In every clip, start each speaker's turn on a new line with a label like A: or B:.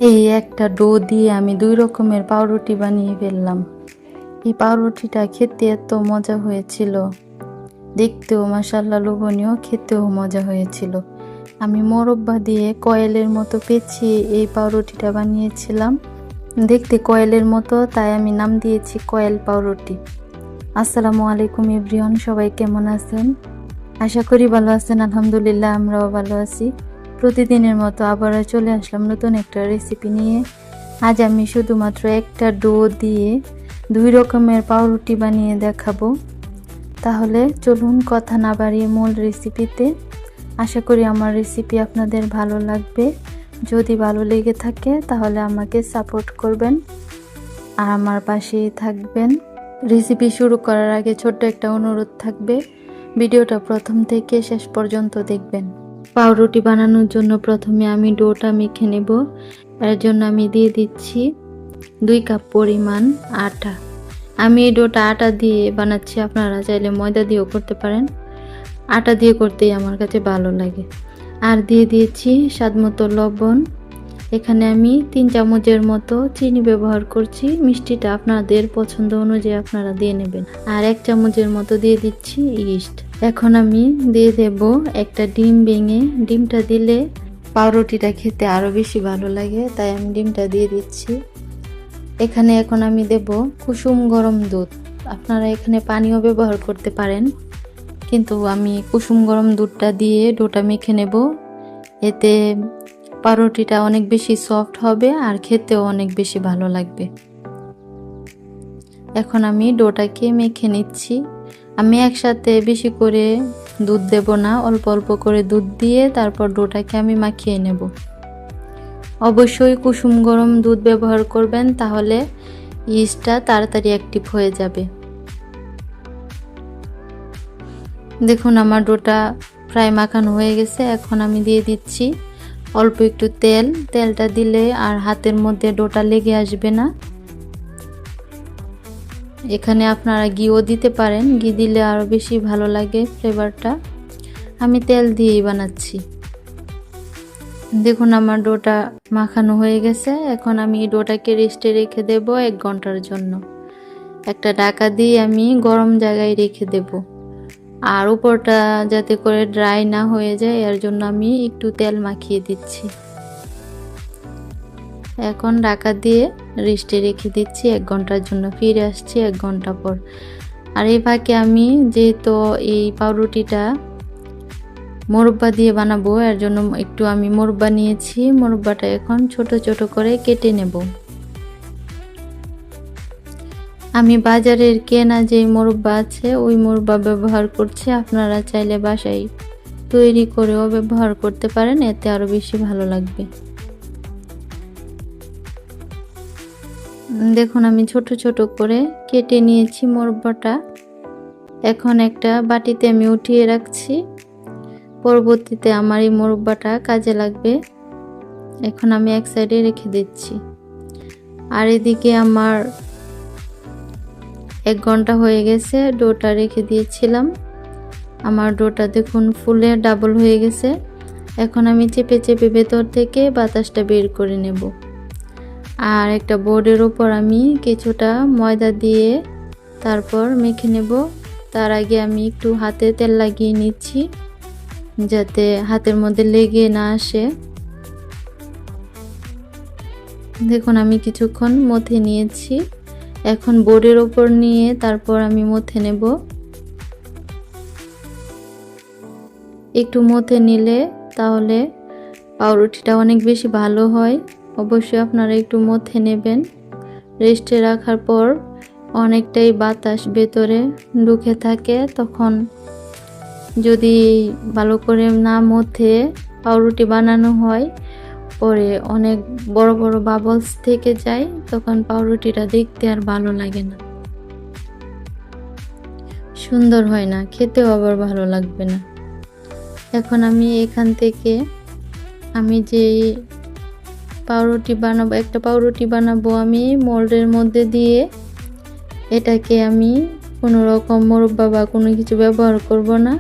A: এই একটা ডো দিয়ে আমি 2 রকমের পাউরুটি বানিয়ে ফেললাম। এই পাউরুটিটা খেতে এত মজা হয়েছিল, দেখতেও মাশাআল্লাহ লোভনীয়, খেতেও মজা হয়েছিল। আমি মোরব্বা দিয়ে কয়েলের মতো পেঁচিয়ে এই পাউরুটিটা বানিয়েছিলাম। দেখতে কয়েলের মতো, তাই আমি নাম দিয়েছি কয়েল পাউরুটি। আসসালামু আলাইকুম এভরিওয়ান, সবাই কেমন আছেন? আশা করি ভালো আছেন। আলহামদুলিল্লাহ, আমরাও ভালো আছি। প্রতিদিনের মতো আবারও চলে আসলাম নতুন একটা রেসিপি নিয়ে। আজ আমি শুধুমাত্র একটা ডো দিয়ে 2 রকমের পাউরুটি বানিয়ে দেখাবো। তাহলে চলুন কথা না বাড়িয়ে মূল রেসিপিতে। আশা করি আমার রেসিপি আপনাদের ভালো লাগবে। যদি ভালো লেগে থাকে তাহলে আমাকে সাপোর্ট করবেন আর আমার পাশেই থাকবেন। রেসিপি শুরু করার আগে ছোট্ট একটা অনুরোধ থাকবে, ভিডিওটা প্রথম থেকে শেষ পর্যন্ত দেখবেন। পাউরুটি বানানোর জন্য প্রথমে আমি ডোটা মেখে নেব। এর জন্য আমি দিয়ে দিচ্ছি 2 কাপ পরিমাণ আটা। আমি এই ডোটা আটা দিয়ে বানাচ্ছি, আপনারা চাইলে ময়দা দিয়েও করতে পারেন। আটা দিয়ে করতেই আমার কাছে ভালো লাগে। আর দিয়ে দিয়েছি স্বাদমতো লবণ। এখানে আমি 3 চামচের মতো চিনি ব্যবহার করছি। মিষ্টিটা আপনাদের পছন্দ অনুযায়ী আপনারা দিয়ে নেবেন। আর 1 চামচের মতো দিয়ে দিচ্ছি ইস্ট। এখন আমি দিয়ে দেব একটা ডিম ভেঙে। ডিমটা দিলে পাউরুটিটা খেতে আরো বেশি ভালো লাগে, তাই আমি ডিমটা দিয়ে দিচ্ছি। এখানে এখন আমি দেব কুসুম গরম দুধ। আপনারা এখানে পানিও ব্যবহার করতে পারেন, কিন্তু আমি কুসুম গরম দুধটা দিয়ে ডোটা মেখে নেব। এতে পাউরুটিটা অনেক বেশি সফট হবে আর খেতেও অনেক বেশি ভালো লাগবে। এখন আমি ডোটাকে মেখে নিচ্ছি। আমি একসাথে বেশি করে দুধ দেব না, অল্প অল্প করে দুধ দিয়ে তারপর ডোটাকে আমি মাখিয়ে নেব। অবশ্যই কুসুম গরম দুধ ব্যবহার করবেন, তাহলে ইস্টটা তাড়াতাড়ি অ্যাক্টিভ হয়ে যাবে। দেখুন আমার ডোটা প্রায় মাখানো হয়ে গেছে। এখন আমি দিয়ে দিচ্ছি অল্প একটু তেল। তেলটা দিলে আর হাতের মধ্যে ডোটা লেগে আসবে না। এখানে আপনারা ঘিও দিতে পারেন, ঘি দিলে আরো বেশি ভালো লাগে ফ্লেভারটা। আমি তেল দিয়েই বানাচ্ছি। দেখুন আমার ডোটা মাখানো হয়ে গেছে। এখন আমি ডোটাকে রেস্টে রেখে দেব 1 ঘন্টার জন্য। একটা ঢাকা দিয়ে আমি গরম জায়গায় রেখে দেব। আর উপরটা যাতে করে ড্রাই না হয়ে যায়, এর জন্য আমি একটু তেল মাখিয়ে দিচ্ছি। এখন ঢাকা দিয়ে রেস্টে রেখে দিচ্ছি 1 ঘন্টার জন্য। ফিরে আসছি 1 ঘন্টা পর। আর এই ফাঁকে আমি যেহেতু এই পাউরুটিটা মোরব্বা দিয়ে বানাবো, এর জন্য একটু আমি মোরব্বা নিয়েছি। মোরব্বাটা এখন ছোট ছোট করে কেটে নেব। আমি বাজারের কেনা যে মোরব্বা আছে ওই মোরব্বা ব্যবহার করছি। আপনারা চাইলে বাসায় তৈরি করেও ব্যবহার করতে পারেন, এতে আরো বেশি ভালো লাগবে। দেখুন আমি ছোট ছোট করে কেটে নিয়েছি মোরব্বাটা। এখন একটা বাটিতে আমি উঠিয়ে রাখছি, পরবর্তীতে আমার এই মোরব্বাটা কাজে লাগবে। এখন আমি এক সাইডে রেখে দিচ্ছি। আর এদিকে আমার 1 ঘন্টা হয়ে গেছে, ডোটা রেখে দিয়েছিলাম। আমার ডোটা দেখুন ফুলে ডাবল হয়ে গেছে। এখন আমি চেপে চেপে ভেতর থেকে বাতাসটা বের করে নেব। আর একটা বোর্ডের উপর আমি কিছুটা ময়দা দিয়ে তারপর মেখে নেব। তার আগে আমি একটু হাতে তেল লাগিয়ে নিচ্ছি, যাতে হাতের মধ্যে লেগে না আসে। দেখুন আমি কিছুক্ষণ মথে নিয়েছি। এখন বোর্ডের উপর নিয়ে তারপর আমি মথে নেব। একটু মথে নিলে তাহলে পাউরুটিটা অনেক বেশি ভালো হয়। অবশ্যই আপনারা একটু মথে নেবেন। রেস্টে রাখার পর অনেকটাই বাতাস ভেতরে ঢুকে থাকে, তখন যদি ভালো করে না মথে পাউরুটি বানানো হয়, পরে অনেক বড় বড় বাবলস থেকে যায়, তখন পাউরুটিটা দেখতে আর ভালো লাগে না, সুন্দর হয় না, খেতেও আবার ভালো লাগবে না। এখন আমি এখান থেকে আমি যে পাউরুটি বানাবো, একটা পাউরুটি বানাবো আমি মোল্ডের মধ্যে দিয়ে। এটাকে আমি কোনো রকম মোরব্বা বা কোনো কিছু ব্যবহার করব না।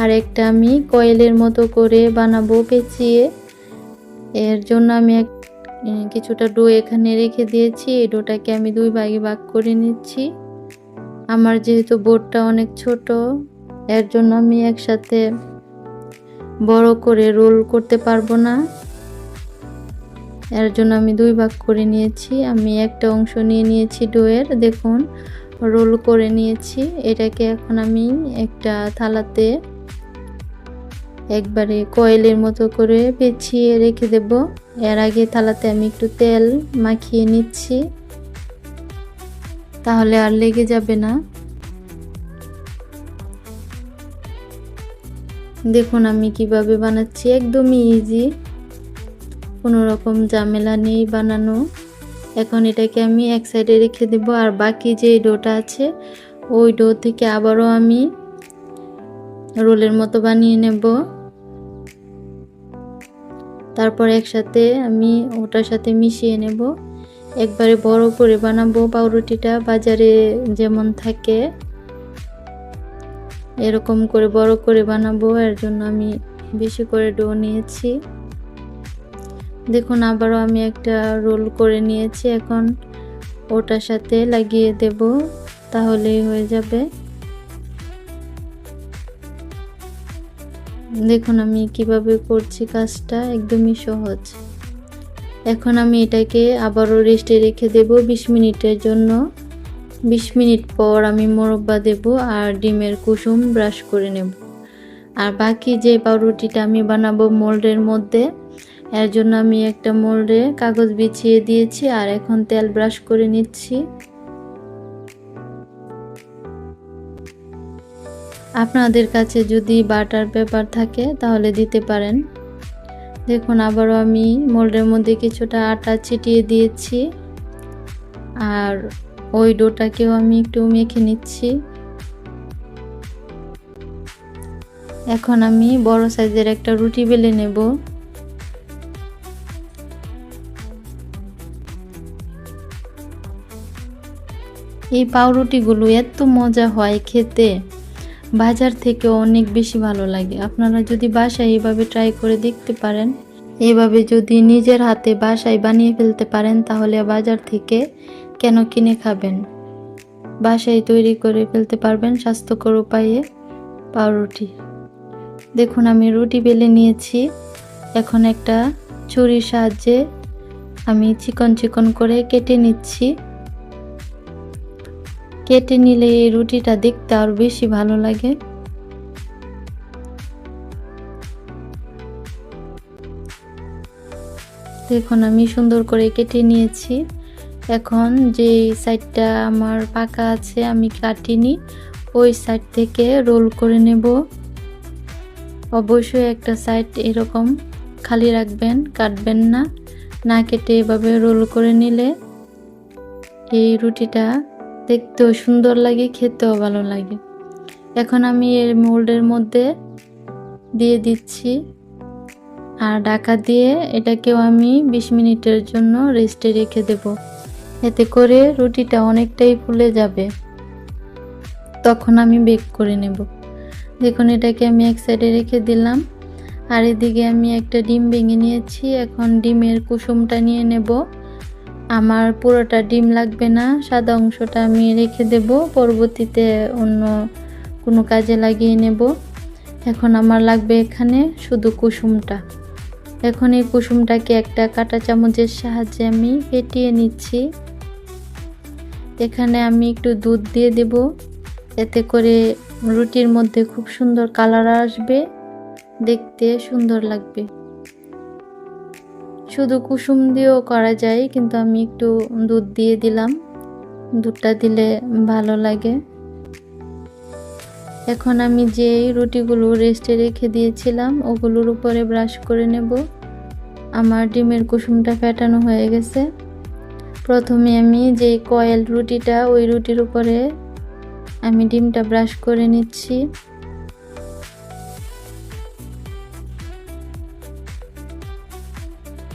A: আর একটা আমি কয়েলের মতো করে বানাবো পেঁচিয়ে। এর জন্য আমি কিছুটা ডো এখানে রেখে দিয়েছি। এই ডোটাকে আমি 2 ভাগে ভাগ করে নিচ্ছি। আমার যেহেতু বোর্ডটা অনেক ছোট, এর জন্য আমি একসাথে বড় করে রোল করতে পারবো না। এর জন্য আমি 2 ভাগ করে নিয়েছি। আমি একটা অংশ নিয়ে নিয়েছি ডোয়ের, দেখুন রোল করে নিয়েছি। এটাকে এখন আমি একটা থালাতে একবারে কয়েলের মতো করে পেঁচিয়ে রেখে দেব। এর আগে থালাতে আমি একটু তেল মাখিয়ে নিচ্ছি, তাহলে আর লেগে যাবে না। দেখুন আমি কিভাবে বানাচ্ছি, একদমই ইজি, কোনো রকম ঝামেলা নেই বানানো। এখন এটাকে আমি এক সাইডে রেখে দেব, আর বাকি যে ডোটা আছে ওই ডো থেকে আবারও আমি রোলের মতো বানিয়ে নেব। তারপর একসাথে আমি ওটার সাথে মিশিয়ে নেব। একবারে বড় করে বানাবো পাউরুটিটা, বাজারে যেমন থাকে এরকম করে বড় করে বানাবো। এর জন্য আমি বেশি করে ডো নিয়েছি। দেখুন আবারও আমি একটা রোল করে নিয়েছি, এখন ওটার সাথে লাগিয়ে দেব, তাহলেই হয়ে যাবে। দেখুন আমি কিভাবে করছি কাজটা, একদমই সহজ। এখন আমি এটাকে আবারও রেস্টে রেখে দেব 20 মিনিটের জন্য। 20 মিনিট পর আমি মোরব্বা দেব আর ডিমের কুসুম ব্রাশ করে নেব। আর বাকি যে পাউরুটিটা আমি বানাবো মোল্ডের মধ্যে, এর জন্য আমি একটা মোল্ডে কাগজ বিছিয়ে দিয়েছি আর এখন তেল ব্রাশ করে নিচ্ছি। আপনাদের কাছে যদি বাটার পেপার থাকে তাহলে দিতে পারেন। দেখুন আবারও আমি মোল্ডের মধ্যে কিছুটা আটা ছিটিয়ে দিয়েছি আর ওই ডোটাকেও আমি একটু মেখে নিচ্ছি। এখন আমি বড় সাইজের একটা রুটি বেলে নেব। এই পাউরুটিগুলো এত মজা হয় খেতে, বাজার থেকে অনেক বেশি ভালো লাগে। আপনারা যদি বাসায় এইভাবে ট্রাই করে দেখতে পারেন, এভাবে যদি নিজের হাতে বাসায় বানিয়ে ফেলতে পারেন, তাহলে বাজার থেকে কেন কিনে খাবেন, বাসায় তৈরি করে ফেলতে পারবেন স্বাস্থ্যকর উপায়ে পাউরুটি। দেখুন আমি রুটি বেলে নিয়েছি, এখন একটা ছুরির সাহায্যে আমি চিকন চিকন করে কেটে নিচ্ছি। কেটে নিলে এই রুটিটা দেখতে আরো বেশি ভালো লাগে। দেখুন আমি সুন্দর করে কেটে নিয়েছি। এখন যে সাইডটা আমার পাকা আছে আমি কাটিনি, ওই সাইড থেকে রোল করে নেব। অবশ্যই একটা সাইড এরকম খালি রাখবেন, কাটবেন না। না কেটে এভাবে রোল করে নিলে এই রুটিটা দেখতেও সুন্দর লাগে, খেতেও ভালো লাগে। এখন আমি এর মোল্ডের মধ্যে দিয়ে দিচ্ছি আর ঢাকা দিয়ে এটাকেও আমি 20 মিনিটের জন্য রেস্টে রেখে দেব। এতে করে রুটিটা অনেকটাই ফুলে যাবে, তখন আমি বেক করে নেব। দেখুন এটাকে আমি এক সাইডে রেখে দিলাম আর এদিকে আমি একটা ডিম ভেঙে নিয়েছি। এখন ডিমের কুসুমটা নিয়ে নেব। আমার পুরোটা ডিম লাগবে না, সাদা অংশটা আমি রেখে দেব, পরবর্তীতে অন্য কোনো কাজে লাগিয়ে নেব। এখন আমার লাগবে এখানে শুধু কুসুমটা। এখন এই কুসুমটাকে একটা কাঁটা চামচের সাহায্যে আমি ফেটিয়ে নিচ্ছি। এখানে আমি একটু দুধ দিয়ে দেব, এতে করে রুটির মধ্যে খুব সুন্দর কালার আসবে, দেখতে সুন্দর লাগবে। শুধু কুসুম দিয়েও করা যায়, কিন্তু আমি একটু দুধ দিয়ে দিলাম, দুধটা দিলে ভালো লাগে। এখন আমি যে রুটিগুলো রেস্টে রেখে দিয়েছিলাম ওগুলোর উপরে ব্রাশ করে নেব। আমার ডিমের কুসুমটা ফেটানো হয়ে গেছে। প্রথমে আমি যে কয়েল রুটিটা, ওই রুটির উপরে আমি ডিমটা ব্রাশ করে নিচ্ছি।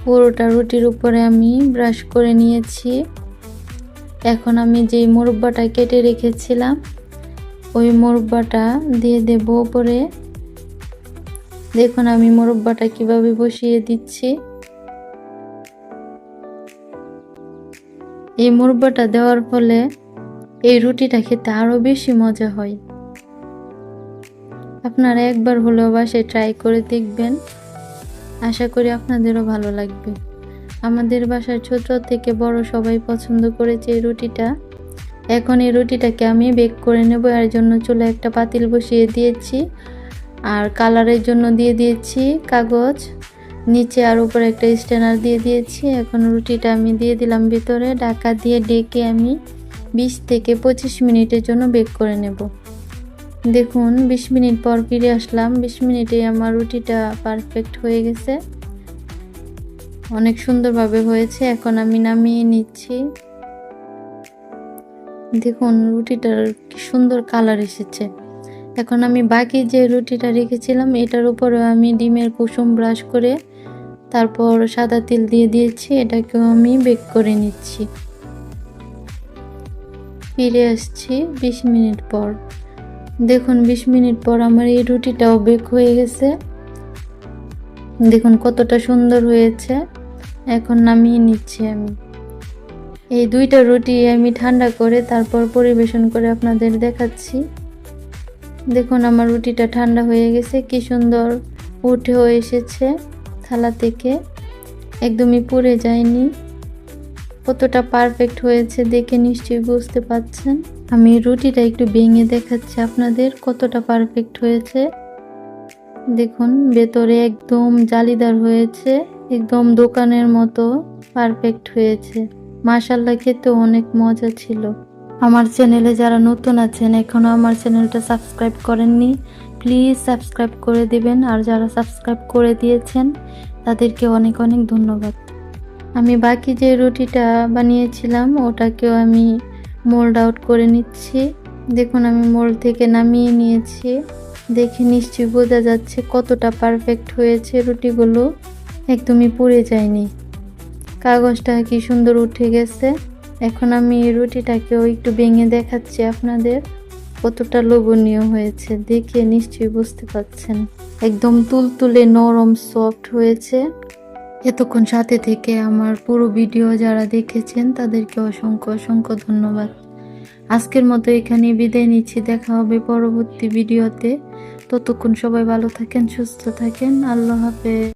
A: পুরোটা রুটির উপরে আমি ব্রাশ করে নিয়েছি। এখন আমি যে মুরব্বাটা কেটে রেখেছিলাম ওই মুরব্বাটা দিয়ে দেব উপরে। দেখুন আমি মুরব্বাটা কিভাবে বসিয়ে দিচ্ছি। এই মুরব্বাটা দেওয়ার ফলে এই রুটিটা খেতে আরো বেশি মজা হয়। আপনারা একবার হলেও বাসায় ট্রাই করে দেখবেন, আশা করি আপনাদেরও ভালো লাগবে। আমাদের বাসার ছোট থেকে বড় সবাই পছন্দ করেছে এই রুটিটা। এখন এই রুটিটাকে আমি বেক করে নেব। এর জন্য চুলায় একটা পাতিল বসিয়ে দিয়েছি, আর কালারের জন্য দিয়ে দিয়েছি কাগজ, নিচে আর উপরে একটা স্ট্যান্ডার দিয়ে দিয়েছি। এখন রুটিটা আমি দিয়ে দিলাম ভিতরে, ঢাকা দিয়ে ঢেকে আমি 20 থেকে 25 মিনিটের জন্য বেক করে নেব। দেখুন 20 মিনিট পর ফিরে আসলাম। 20 মিনিটে আমার রুটিটা পারফেক্ট হয়ে গেছে, অনেক সুন্দরভাবে হয়েছে। এখন আমি নামিয়ে নিচ্ছি। দেখুন রুটিটার কি সুন্দর কালার এসেছে। এখন আমি বাকি যে রুটিটা রেখেছিলাম এটার উপরে আমি ডিমের কুসুম ব্রাশ করে তারপর সাদা তেল দিয়ে দিয়েছি। এটাকেও আমি বেক করে নিচ্ছি। ফিরে আসছি 20 মিনিট পর। দেখুন 20 মিনিট পর আমার এই রুটিটাও বেক হয়ে গেছে। দেখুন কতটা সুন্দর হয়েছে। এখন নামিয়ে নিচ্ছি আমি। এই দুইটা রুটি আমি ঠান্ডা করে তারপর পরিবেশন করে আপনাদের দেখাচ্ছি। দেখুন আমার রুটিটা ঠান্ডা হয়ে গেছে, কি সুন্দর উঠেও এসেছে থালা থেকে, একদমই পুড়ে যায়নি। কতটা পারফেক্ট হয়েছে দেখে নিশ্চয়ই বুঝতে পাচ্ছেন। আমি রুটিটা একটু ভেঙে দেখাচ্ছি আপনাদের কতটা পারফেক্ট হয়েছে। দেখুন ভেতরে একদম জালিদার হয়েছে, একদম দোকানের মতো পারফেক্ট হয়েছে। মাশাআল্লাহ, খেতে অনেক মজা ছিল। আমার চ্যানেলে যারা নতুন আছেন এখনো আমার চ্যানেলটা সাবস্ক্রাইব করেননি, প্লিজ সাবস্ক্রাইব করে দিবেন। আর যারা সাবস্ক্রাইব করে দিয়েছেন তাদেরকে অনেক অনেক ধন্যবাদ। আমি বাকি যে রুটিটা বানিয়েছিলাম ওটাকেও আমি মোল্ড আউট করে নিচ্ছি। দেখুন আমি মোল্ড থেকে নামিয়ে নিয়েছি। দেখে নিশ্চয়ই বোঝা যাচ্ছে কতটা পারফেক্ট হয়েছে রুটিগুলো, একদমই পুড়ে যায়নি। কাগজটা কি সুন্দর উঠে গেছে। এখন আমি এই রুটিটাকেও একটু ভেঙে দেখাচ্ছি আপনাদের কতটা লোভনীয় হয়েছে, দেখে নিশ্চয়ই বুঝতে পারছেন। একদম তুলতুলে নরম সফট হয়েছে। এতক্ষণ সাথে থেকে আমার পুরো ভিডিও যারা দেখেছেন তাদেরকে অসংখ্য অসংখ্য ধন্যবাদ। আজকের মতো এখানে বিদায় নিচ্ছি, দেখা হবে পরবর্তী ভিডিওতে। ততক্ষণ সবাই ভালো থাকেন, সুস্থ থাকেন। আল্লাহ হাফেজ।